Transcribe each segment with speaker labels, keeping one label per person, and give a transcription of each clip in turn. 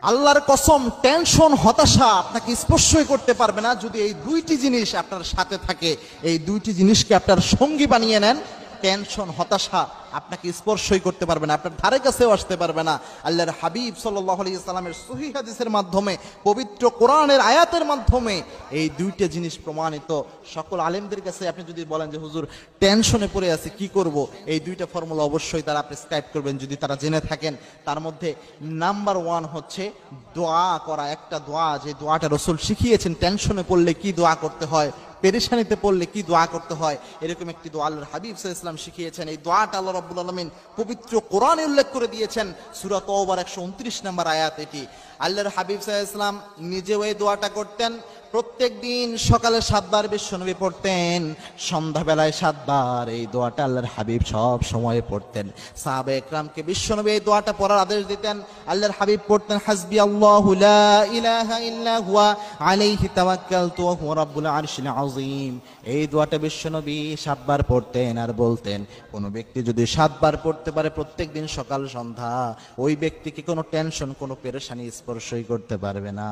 Speaker 1: আল্লাহর কসম, টেনশন হতাশা আপনাকে স্পর্শই করতে পারবে না যদি এই দুইটি জিনিস আপনার সাথে থাকে। এই দুইটি জিনিসকে আপনার সঙ্গী বানিয়ে নেন, টেনশন হতাশা আপনাকে স্পর্শই করতে পারবে না, আপনার ধারে কাছেও আসতে পারবে না। আল্লাহর হাবিব সাল্লাল্লাহু আলাইহি সাল্লামের সহিহ হাদিসের মাধ্যমে, পবিত্র কোরআনের আয়াতের মাধ্যমে এই দুইটা জিনিস প্রমাণিত। সকল আলেমদের কাছে আপনি যদি বলেন যে হুজুর টেনশনে পড়ে আছি কি করব, এই দুইটা ফর্মুলা অবশ্যই তারা প্রেসক্রাইব করবেন যদি তারা জেনে থাকেন। তার মধ্যে নাম্বার 1 হচ্ছে দোয়া করা। একটা দোয়া, যে দোয়াটা রাসূল শিখিয়েছেন টেনশনে পড়লে কি দোয়া করতে হয়, পেরেশানিতে পড়লে কি দোয়া করতে হয়, এরকম একটি দোয়া আল্লাহর হাবিব সাল্লাল্লাহু আলাইহি ওয়াসাল্লাম শিখিয়েছেন। এই দোয়াটা আল্লাহ রাব্বুল আলামিন পবিত্র কোরআনে উল্লেখ করে দিয়েছেন, সূরা তাওবার 129 নম্বর আয়াত এটি। আল্লাহর হাবিব সাল্লাল্লাহু আলাইহি ওয়াসাল্লাম নিজেও এই দোয়াটা করতেন। প্রত্যেক দিন সকালে 7 বার বিশ্বনবী পড়তেন, সন্ধ্যাবেলায় 7 বার। এই দোয়াটা আল্লাহর হাবিব সব সময় পড়তেন। সাহাবা একরামকে বিশ্বনবী এই দোয়াটা পড়ার আদেশ দিতেন। আল্লাহর হাবিব পড়তেন হাসবি আল্লাহু লা ইলাহা ইল্লা হুয়া আলাইহি তাওয়াক্কালতু ওয়া হুয়া রাব্বুল আরশিল আযীম। এই দোয়াটা বিশ্বনবী 7 বার পড়তেন আর বলতেন, কোন ব্যক্তি যদি 7 বার পড়তে পারে প্রত্যেক দিন সকাল সন্ধ্যা, ওই ব্যক্তিকে কোনো টেনশন, কোনো পেরেশানি স্পর্শই করতে পারবে না।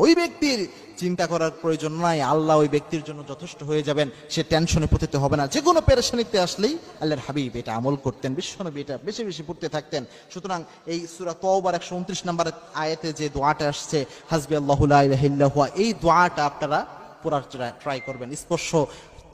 Speaker 1: ওই ব্যক্তির চিন্তা করার প্রয়োজন নাই, আল্লাহ ওই ব্যক্তির জন্য যথেষ্ট হয়ে যাবেন, সে টেনশনে পতিত হবে না। যে কোনো পেরেশানিতে আসলেই আল্লাহর হাবিব এটা আমল করতেন, বিশ্বনবী এটা বেশি বেশি পড়তে থাকতেন। সুতরাং এই সূরা তাওবার 129 নম্বর আয়াতে যে দোয়াটা আসছে হাসবি আল্লাহু লা ইলাহা ইল্লা হুয়া, এই দোয়াটা আপনারা পড়ার ট্রাই করবেন। স্পর্শ,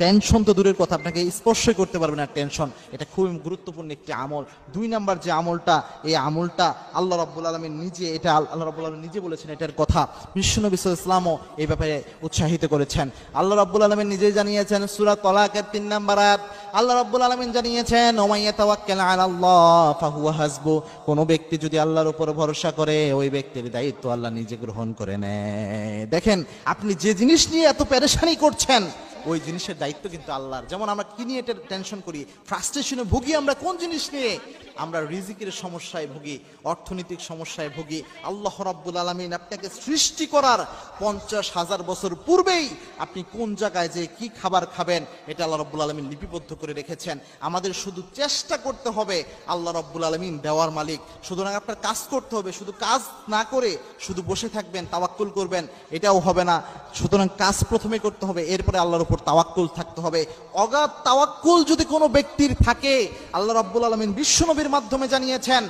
Speaker 1: টেনশন তো দূরের কথা, আপনাকে স্পর্শই করতে পারবে না টেনশন। এটা খুবই গুরুত্বপূর্ণ একটি আমল। 2 নাম্বার যে আমলটা, এই আমলটা আল্লাহ রাব্বুল আলামিন নিজে, এটা আল্লাহ রাব্বুল আলামিন নিজে বলেছেন এটার কথা। বিশ্বনবী সাল্লাল্লাহু আলাইহি ওয়াসাল্লামও এই ব্যাপারে উৎসাহিত করেছেন। আল্লাহ রাব্বুল আলামিন নিজেই জানিয়েছেন সূরা তালাকের 3 নাম্বার আয়াত। আল্লাহ রাব্বুল আলামিন জানিয়েছেন ওমাইয়া তাওয়াক্কাল আলাল্লাহ ফাহুয়া হাসবু। কোন ব্যক্তি যদি আল্লাহর উপর ভরসা করে, ওই ব্যক্তির দায়িত্ব আল্লাহ নিজে গ্রহণ করে নেয়। দেখেন, আপনি যে জিনিস নিয়ে এত পেরেশানি করছেন, ওই জিনিসের দায়িত্ব কিন্তু আল্লাহর। যেমন আমরা কি নিয়ে টেনশন করি, ফ্রাস্ট্রেশনে ভুগি, আমরা কোন জিনিস নিয়ে? আমরা রিজিকের সমস্যায় ভুগি, অর্থনৈতিক সমস্যায় ভুগি। আল্লাহ রাব্বুল আলামিন আপনাকে সৃষ্টি করার 50,000 বছর পূর্বেই আপনি কোন জায়গায় যে কি খাবার খাবেন, এটা আল্লাহ রাব্বুল আলামিন লিপিবদ্ধ করে রেখেছেন। আমাদের শুধু চেষ্টা করতে হবে, আল্লাহ রাব্বুল আলামিন দেওয়ার মালিক। সুতরাং আপনার কাজ করতে হবে, শুধু কাজ না করে শুধু বসে থাকবেন, তাওয়াক্কুল করবেন, এটাও হবে না। সুতরাং কাজ প্রথমে করতে হবে, এরপরে আল্লাহর উপর তাওয়াক্কুল থাকতে হবে। অগাধ তাওয়াক্কুল যদি কোনো ব্যক্তির থাকে, আল্লাহ রাব্বুল আলামিন বিশ্বনবীর মাধ্যমে জানিয়েছেন,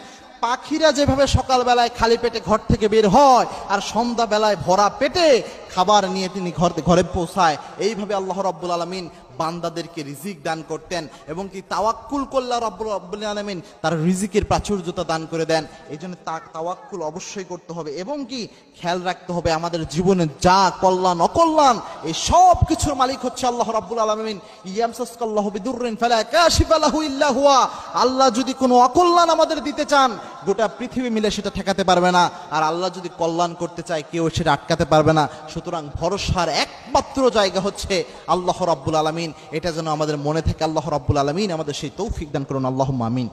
Speaker 1: পাখিরা যেভাবে সকালবেলায় খালি পেটে ঘর থেকে বের হয় আর সন্ধ্যাবেলায় ভরা পেটে খাবার নিয়ে তিনি ঘরে পৌঁছায়, এইভাবে আল্লাহ রাব্বুল আলামিন বান্দাদেরকে রিজিক দান করতেন। এবং কি তাওয়াক্কুল করলে রব্বুল আলামিন তার রিজিকের প্রাচুর্যতা দান করে দেন। এই জন্য তাওয়াক্কুল অবশ্যই করতে হবে। এবং কি খেয়াল রাখতে হবে, আমাদের জীবনে যা কল্যাণ অকল্যাণ, এই সব কিছুর মালিক হচ্ছে আল্লাহ রাব্বুল আলামিন। ইয়ামসাসকাল্লাহু বিদুররিন ফালা কাশিফা লাহু ইল্লা হুয়া। আল্লাহ যদি কোনো অকল্যাণ আমাদের দিতে চান, গোটা পৃথিবী মিলে সেটা ঠেকাতে পারবে না। আর আল্লাহ যদি কল্যাণ করতে চায়, কেউ সেটা আটকাতে পারবে না। সুতরাং ভরসার একমাত্র জায়গা হচ্ছে আল্লাহ রাব্বুল আলামিন। এটা যেন আমাদের মনে থাকে। আল্লাহ রাব্বুল আলামিন আমাদের সেই তৌফিক দান করুন। আল্লাহুম্মা আমিন।